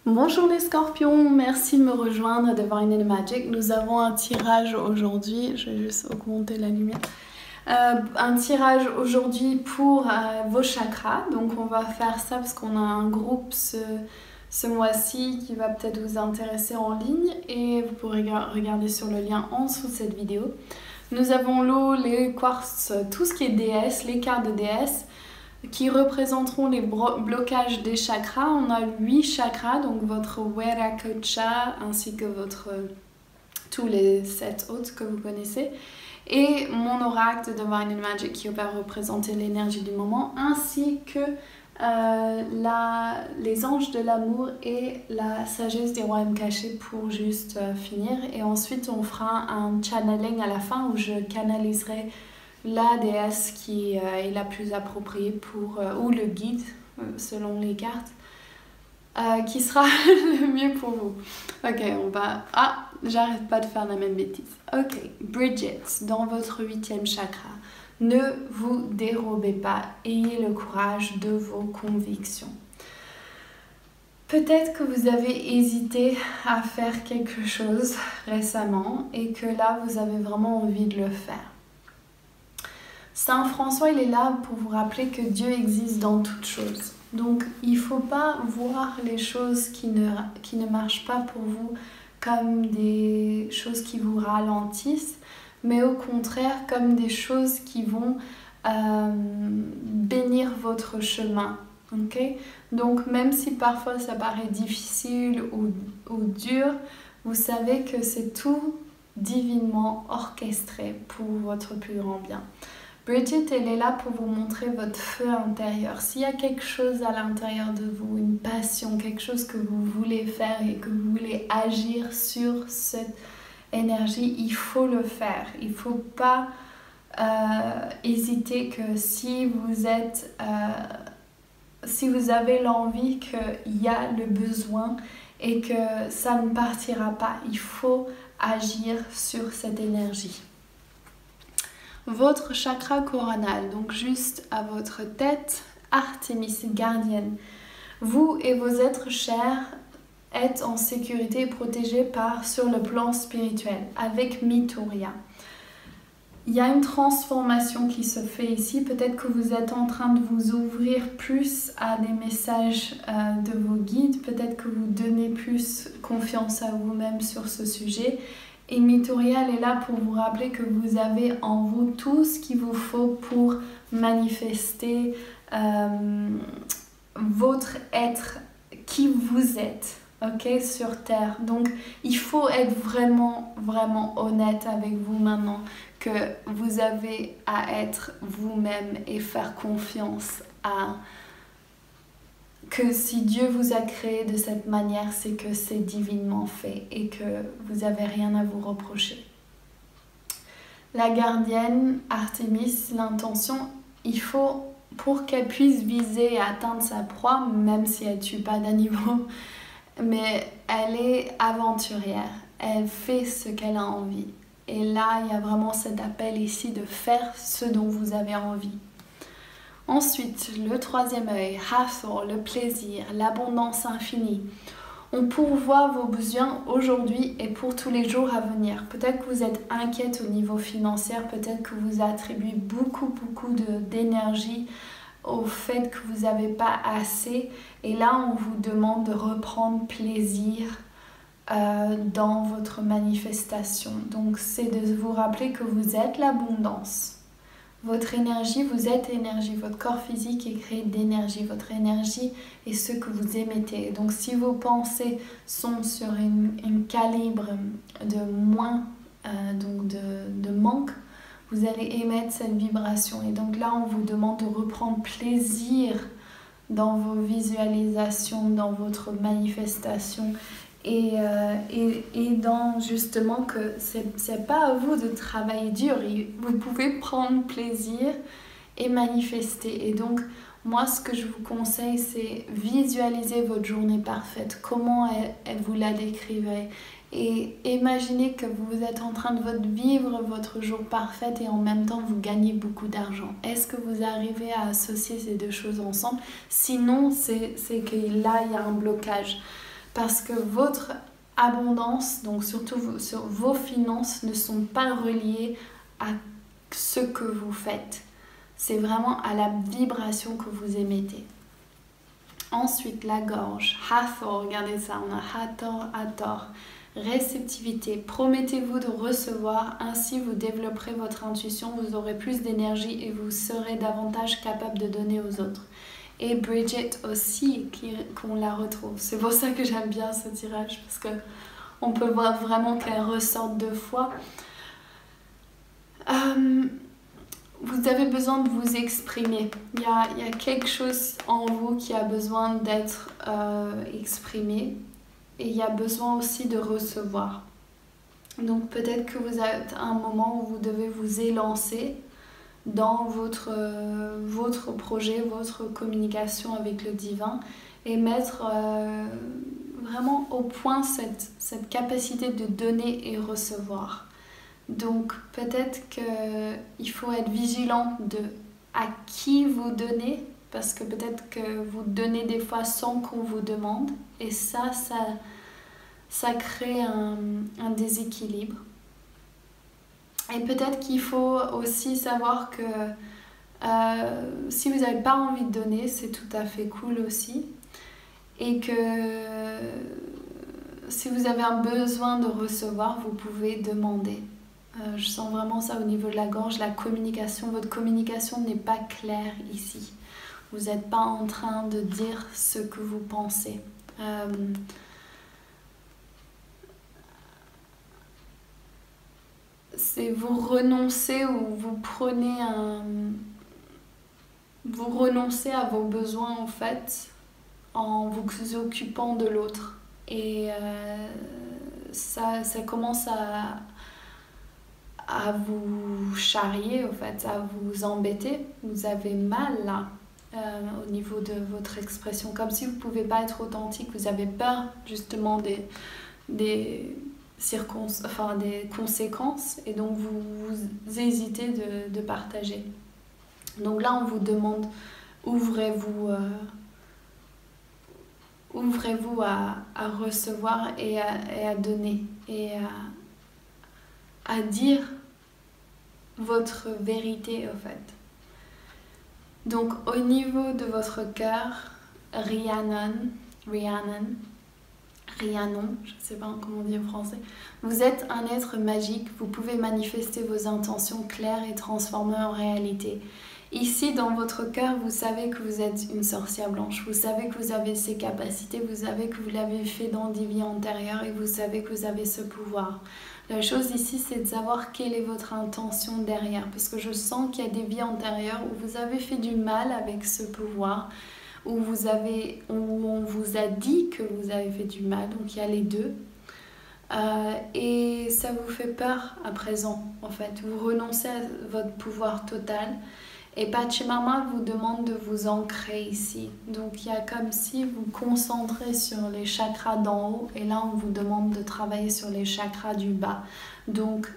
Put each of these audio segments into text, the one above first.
Bonjour les scorpions, merci de me rejoindre Divine and Magic. Nous avons un tirage aujourd'hui, je vais juste augmenter la lumière. Un tirage aujourd'hui pour vos chakras. Donc on va faire ça parce qu'on a un groupe ce mois-ci qui va peut-être vous intéresser en ligne. Et vous pourrez regarder sur le lien en dessous de cette vidéo. Nous avons l'eau, les quartz, tout ce qui est déesse, les cartes de déesse, qui représenteront les blocages des chakras. On a 8 chakras, donc votre Wiracocha ainsi que tous les 7 autres que vous connaissez. Et mon oracle de Divine and Magic qui va représenter l'énergie du moment, ainsi que les anges de l'amour et la sagesse des royaumes cachés pour juste finir. Et ensuite on fera un channeling à la fin où je canaliserai la déesse qui est la plus appropriée pour, ou le guide selon les cartes, qui sera le mieux pour vous. Ok, on va... Ah, j'arrête pas de faire la même bêtise. Ok, Bridget, dans votre 8e chakra, ne vous dérobez pas, ayez le courage de vos convictions. Peut-être que vous avez hésité à faire quelque chose récemment et que là, vous avez vraiment envie de le faire. Saint François, il est là pour vous rappeler que Dieu existe dans toutes choses. Donc, il ne faut pas voir les choses qui ne marchent pas pour vous comme des choses qui vous ralentissent, mais au contraire comme des choses qui vont bénir votre chemin. Okay? Donc, même si parfois ça paraît difficile ou dur, vous savez que c'est tout divinement orchestré pour votre plus grand bien. Bridget, elle est là pour vous montrer votre feu intérieur. S'il y a quelque chose à l'intérieur de vous, une passion, quelque chose que vous voulez faire et que vous voulez agir sur cette énergie, il faut le faire. Il ne faut pas hésiter que si vous avez l'envie, qu'il y a le besoin et que ça ne partira pas, il faut agir sur cette énergie. Votre chakra coronal, donc juste à votre tête, Artémis, gardienne. Vous et vos êtres chers êtes en sécurité et protégés sur le plan spirituel avec Mituria. Il y a une transformation qui se fait ici. Peut-être que vous êtes en train de vous ouvrir plus à des messages de vos guides. Peut-être que vous donnez plus confiance à vous-même sur ce sujet. Et Mituria est là pour vous rappeler que vous avez en vous tout ce qu'il vous faut pour manifester votre être, qui vous êtes, ok, sur Terre. Donc, il faut être vraiment, vraiment honnête avec vous maintenant, que vous avez à être vous-même et faire confiance à... que si Dieu vous a créé de cette manière, c'est que c'est divinement fait et que vous n'avez rien à vous reprocher. La gardienne, Artémis, l'intention, il faut, pour qu'elle puisse viser et atteindre sa proie, même si elle ne tue pas d'animaux, mais elle est aventurière, elle fait ce qu'elle a envie. Et là, il y a vraiment cet appel ici de faire ce dont vous avez envie. Ensuite, le 3e œil, Hathor, le plaisir, l'abondance infinie. On pourvoit vos besoins aujourd'hui et pour tous les jours à venir. Peut-être que vous êtes inquiète au niveau financier, peut-être que vous attribuez beaucoup d'énergie au fait que vous n'avez pas assez. Et là, on vous demande de reprendre plaisir dans votre manifestation. Donc, c'est de vous rappeler que vous êtes l'abondance. Votre énergie, vous êtes énergie, votre corps physique est créé d'énergie, votre énergie est ce que vous émettez. Donc si vos pensées sont sur un calibre de moins, donc de manque, vous allez émettre cette vibration. Et donc là, on vous demande de reprendre plaisir dans vos visualisations, dans votre manifestation. Et dans justement que c'est pas à vous de travailler dur, vous pouvez prendre plaisir et manifester. Et donc moi ce que je vous conseille, c'est visualiser votre journée parfaite, comment vous la décrivez, et imaginez que vous êtes en train de vivre votre jour parfait et en même temps vous gagnez beaucoup d'argent. Est-ce que vous arrivez à associer ces deux choses ensemble? Sinon c'est que là il y a un blocage. Parce que votre abondance, donc surtout sur vos finances, ne sont pas reliées à ce que vous faites. C'est vraiment à la vibration que vous émettez. Ensuite, la gorge. Hathor, regardez ça, on a Hathor, Hathor. Réceptivité. Promettez-vous de recevoir, ainsi vous développerez votre intuition, vous aurez plus d'énergie et vous serez davantage capable de donner aux autres. Et Bridget aussi, qu'on la retrouve. C'est pour ça que j'aime bien ce tirage, parce que on peut voir vraiment qu'elle ressort 2 fois. Vous avez besoin de vous exprimer. Il y a quelque chose en vous qui a besoin d'être exprimé. Et il y a besoin aussi de recevoir. Donc peut-être que vous êtes à un moment où vous devez vous élancer dans votre projet, votre communication avec le divin et mettre vraiment au point cette capacité de donner et recevoir. Donc peut-être qu'il faut être vigilant de à qui vous donnez, parce que peut-être que vous donnez des fois sans qu'on vous demande, et ça crée un déséquilibre. Et peut-être qu'il faut aussi savoir que si vous n'avez pas envie de donner, c'est tout à fait cool aussi. Et que si vous avez un besoin de recevoir, vous pouvez demander. Je sens vraiment ça au niveau de la gorge, la communication. Votre communication n'est pas claire ici. Vous n'êtes pas en train de dire ce que vous pensez. C'est vous renoncez ou vous prenez vous renoncez à vos besoins en fait en vous occupant de l'autre. Et ça commence à vous charrier, en fait, à vous embêter. Vous avez mal là, au niveau de votre expression, comme si vous ne pouvez pas être authentique. Vous avez peur justement des conséquences, et donc vous hésitez de partager. Donc là, on vous demande, ouvrez-vous à recevoir et à donner, et à dire votre vérité, en fait. Donc au niveau de votre cœur, Rhiannon, je ne sais pas comment dire en français. Vous êtes un être magique, vous pouvez manifester vos intentions claires et transformer en réalité. Ici, dans votre cœur, vous savez que vous êtes une sorcière blanche, vous savez que vous avez ces capacités, vous savez que vous l'avez fait dans des vies antérieures et vous savez que vous avez ce pouvoir. La chose ici, c'est de savoir quelle est votre intention derrière, parce que je sens qu'il y a des vies antérieures où vous avez fait du mal avec ce pouvoir, où on vous a dit que vous avez fait du mal, donc il y a les deux. Et ça vous fait peur à présent, en fait. Vous renoncez à votre pouvoir total. Et Pachamama vous demande de vous ancrer ici. Donc il y a comme si vous concentrez sur les chakras d'en haut, et là on vous demande de travailler sur les chakras du bas. Donc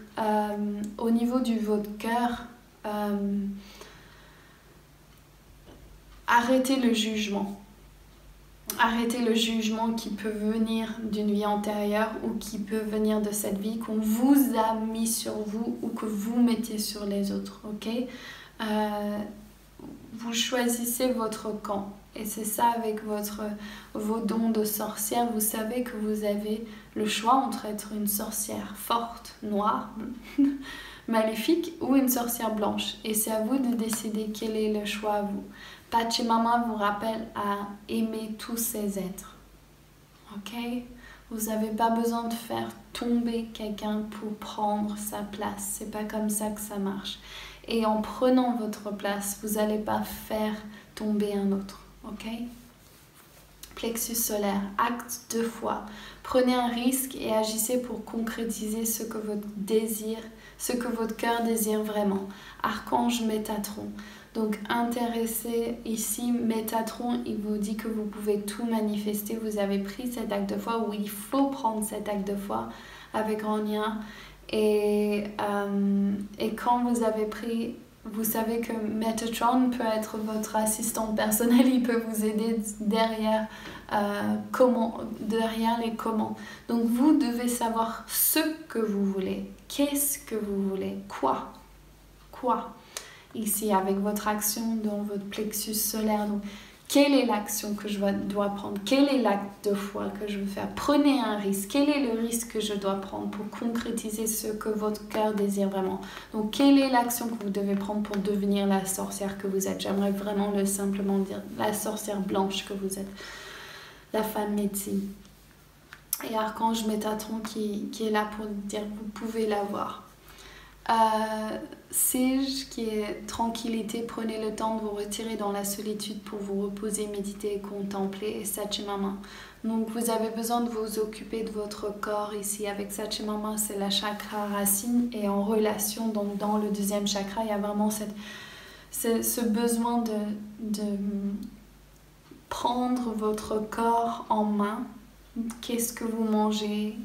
au niveau de votre cœur, arrêtez le jugement. Arrêtez le jugement qui peut venir d'une vie antérieure ou qui peut venir de cette vie qu'on vous a mis sur vous ou que vous mettez sur les autres, ok? Vous choisissez votre camp, et c'est ça avec vos dons de sorcière. Vous savez que vous avez le choix entre être une sorcière forte, noire, maléfique, ou une sorcière blanche, et c'est à vous de décider quel est le choix à vous. Pachamama vous rappelle à aimer tous ces êtres, ok? Vous n'avez pas besoin de faire tomber quelqu'un pour prendre sa place, c'est pas comme ça que ça marche. Et en prenant votre place, vous n'allez pas faire tomber un autre, ok? Plexus solaire, acte 2 fois. Prenez un risque et agissez pour concrétiser ce que votre cœur désire vraiment. Archange Métatron. Donc intéressé ici, Métatron, il vous dit que vous pouvez tout manifester. Vous avez pris cet acte de foi, ou il faut prendre cet acte de foi avec grand lien. Et quand vous avez pris, vous savez que Metatron peut être votre assistant personnel, il peut vous aider derrière derrière les comment. Donc vous devez savoir ce que vous voulez. Qu'est-ce que vous voulez? Quoi? Ici, avec votre action dans votre plexus solaire. Donc, quelle est l'action que je dois prendre? Quel est l'acte de foi que je veux faire? Prenez un risque. Quel est le risque que je dois prendre pour concrétiser ce que votre cœur désire vraiment? Donc, quelle est l'action que vous devez prendre pour devenir la sorcière que vous êtes? J'aimerais vraiment simplement dire la sorcière blanche que vous êtes. La femme médecine. Et Archange Métatron qui est là pour dire vous pouvez l'avoir. Sige qui est tranquillité, prenez le temps de vous retirer dans la solitude pour vous reposer, méditer et contempler. Et Sachimama, donc vous avez besoin de vous occuper de votre corps ici. Avec Sachimama, c'est la chakra racine et en relation, donc dans le deuxième chakra, il y a vraiment ce besoin de prendre votre corps en main. Qu'est-ce que vous mangez?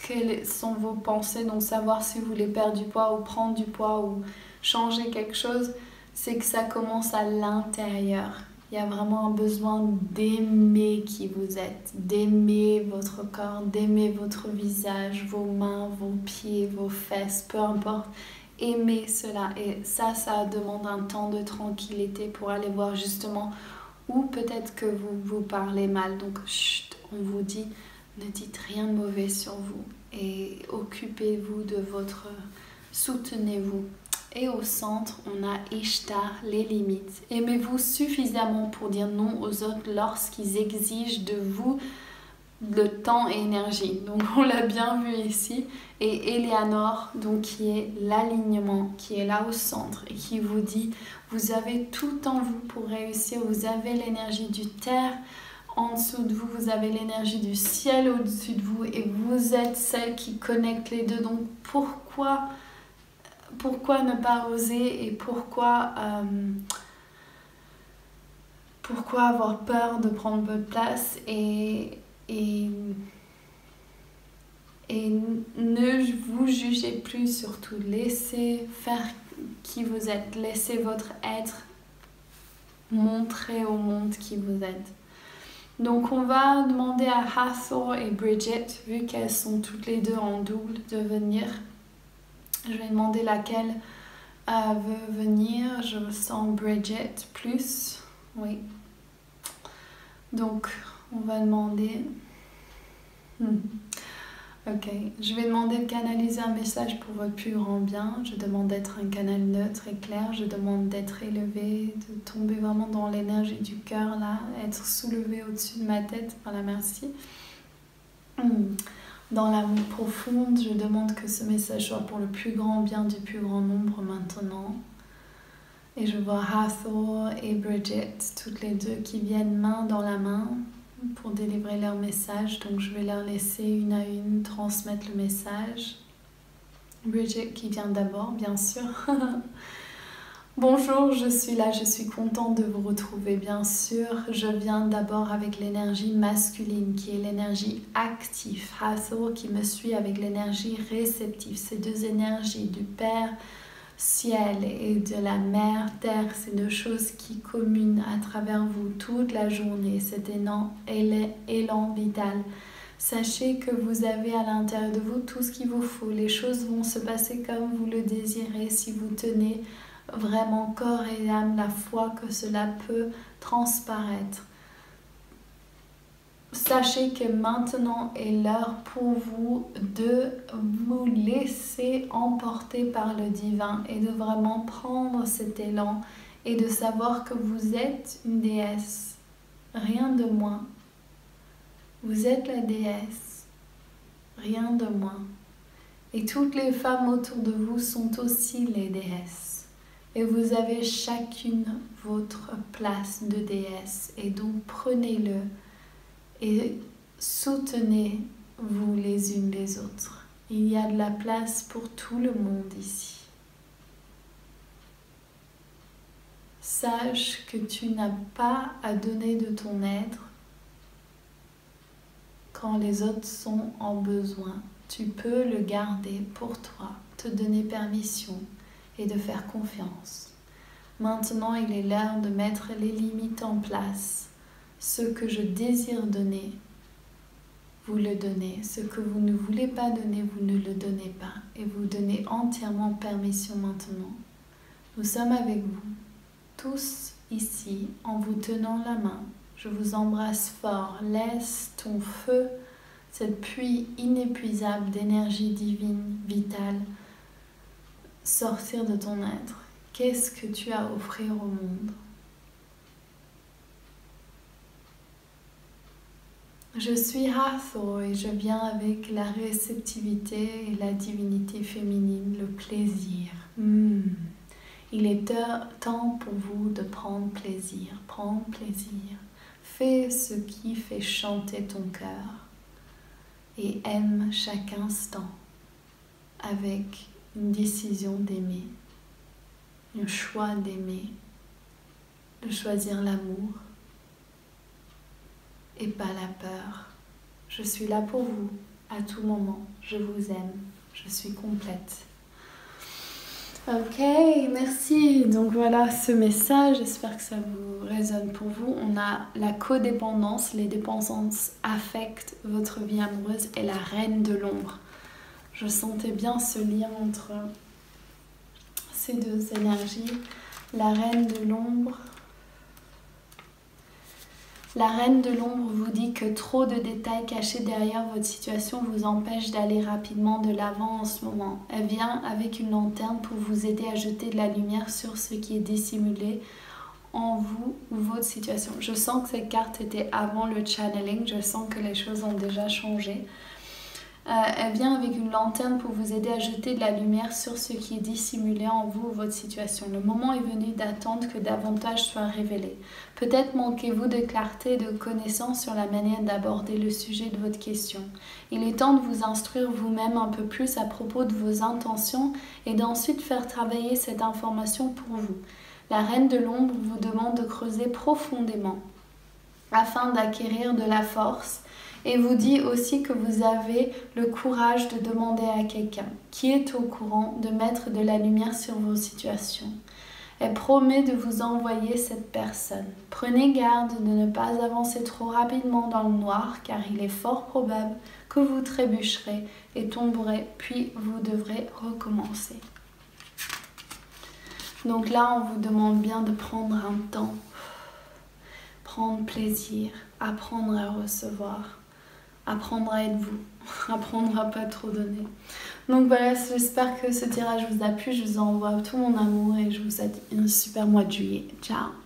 Quelles sont vos pensées? Donc savoir si vous voulez perdre du poids ou prendre du poids ou changer quelque chose, c'est que ça commence à l'intérieur. Il y a vraiment un besoin d'aimer qui vous êtes, d'aimer votre corps, d'aimer votre visage, vos mains, vos pieds, vos fesses, peu importe. Aimez cela. Et ça demande un temps de tranquillité pour aller voir justement où peut-être que vous parlez mal. Donc chut, on vous dit... Ne dites rien de mauvais sur vous et occupez-vous de votre... Soutenez-vous. Et au centre, on a Ishtar, les limites. Aimez-vous suffisamment pour dire non aux autres lorsqu'ils exigent de vous le temps et énergie. Donc on l'a bien vu ici. Et Eleanor, donc qui est l'alignement, qui est là au centre et qui vous dit vous avez tout en vous pour réussir. Vous avez l'énergie du terre. En dessous de vous, vous avez l'énergie du ciel au-dessus de vous et vous êtes celle qui connecte les deux. Donc pourquoi ne pas oser et pourquoi avoir peur de prendre votre place et ne vous jugez plus, surtout laissez faire qui vous êtes, laissez votre être montrer au monde qui vous êtes. Donc on va demander à Hathor et Bridget, vu qu'elles sont toutes les deux en double, de venir. Je vais demander laquelle veut venir. Je sens Bridget plus. Oui. Donc on va demander... Ok, je vais demander de canaliser un message pour votre plus grand bien. Je demande d'être un canal neutre et clair. Je demande d'être élevé, de tomber vraiment dans l'énergie du cœur, là, être soulevé au-dessus de ma tête. Voilà, merci. Dans l'amour profond, je demande que ce message soit pour le plus grand bien du plus grand nombre maintenant. Et je vois Hathor et Bridget, toutes les deux qui viennent main dans la main pour délivrer leur message. Donc je vais leur laisser une à une transmettre le message. Bridget qui vient d'abord, bien sûr. Bonjour, je suis là, je suis contente de vous retrouver, bien sûr. Je viens d'abord avec l'énergie masculine qui est l'énergie active. Hathor qui me suit avec l'énergie réceptive. Ces deux énergies du Père ciel et de la mer terre, c'est deux choses qui communent à travers vous toute la journée, cet élan vital. Sachez que vous avez à l'intérieur de vous tout ce qu'il vous faut. Les choses vont se passer comme vous le désirez si vous tenez vraiment corps et âme la foi que cela peut transparaître. Sachez que maintenant est l'heure pour vous de vous laisser emporter par le divin et de vraiment prendre cet élan et de savoir que vous êtes une déesse, rien de moins. Vous êtes la déesse, rien de moins. Et toutes les femmes autour de vous sont aussi les déesses. Et vous avez chacune votre place de déesse. Et donc prenez-le. Et soutenez-vous les unes les autres. Il y a de la place pour tout le monde ici. Sache que tu n'as pas à donner de ton être quand les autres sont en besoin. Tu peux le garder pour toi, te donner permission et de faire confiance. Maintenant, il est l'heure de mettre les limites en place. ce que je désire donner, vous le donnez. Ce que vous ne voulez pas donner, vous ne le donnez pas. Et vous donnez entièrement permission maintenant. Nous sommes avec vous, tous ici, en vous tenant la main. Je vous embrasse fort. Laisse ton feu, cette pluie inépuisable d'énergie divine, vitale, sortir de ton être. Qu'est-ce que tu as à offrir au monde? Je suis Hathor et je viens avec la réceptivité et la divinité féminine, le plaisir. Il est temps pour vous de prendre plaisir. Prends plaisir. Fais ce qui fait chanter ton cœur et aime chaque instant avec une décision d'aimer, un choix d'aimer, de choisir l'amour et pas la peur. Je suis là pour vous à tout moment. Je vous aime. Je suis complète. Ok, merci. Donc voilà ce message. J'espère que ça vous résonne pour vous. On a la codépendance. Les dépendances affectent votre vie amoureuse et la reine de l'ombre. Je sentais bien ce lien entre ces deux énergies. La reine de l'ombre. La reine de l'ombre vous dit que trop de détails cachés derrière votre situation vous empêchent d'aller rapidement de l'avant en ce moment. Elle vient avec une lanterne pour vous aider à jeter de la lumière sur ce qui est dissimulé en vous ou votre situation. Je sens que cette carte était avant le channeling, je sens que les choses ont déjà changé. Elle vient avec une lanterne pour vous aider à jeter de la lumière sur ce qui est dissimulé en vous ou votre situation. Le moment est venu d'attendre que davantage soit révélé. Peut-être manquez-vous de clarté et de connaissance sur la manière d'aborder le sujet de votre question. Il est temps de vous instruire vous-même un peu plus à propos de vos intentions et d'ensuite faire travailler cette information pour vous. La reine de l'ombre vous demande de creuser profondément afin d'acquérir de la force et vous dit aussi que vous avez le courage de demander à quelqu'un qui est au courant de mettre de la lumière sur vos situations. Elle promet de vous envoyer cette personne. Prenez garde de ne pas avancer trop rapidement dans le noir car il est fort probable que vous trébucherez et tomberez puis vous devrez recommencer. Donc là, on vous demande bien de prendre un temps, prendre plaisir, apprendre à recevoir. Apprendre à être vous, apprendre à pas trop donner. Donc voilà, j'espère que ce tirage vous a plu. Je vous envoie tout mon amour et je vous souhaite un super mois de juillet. Ciao!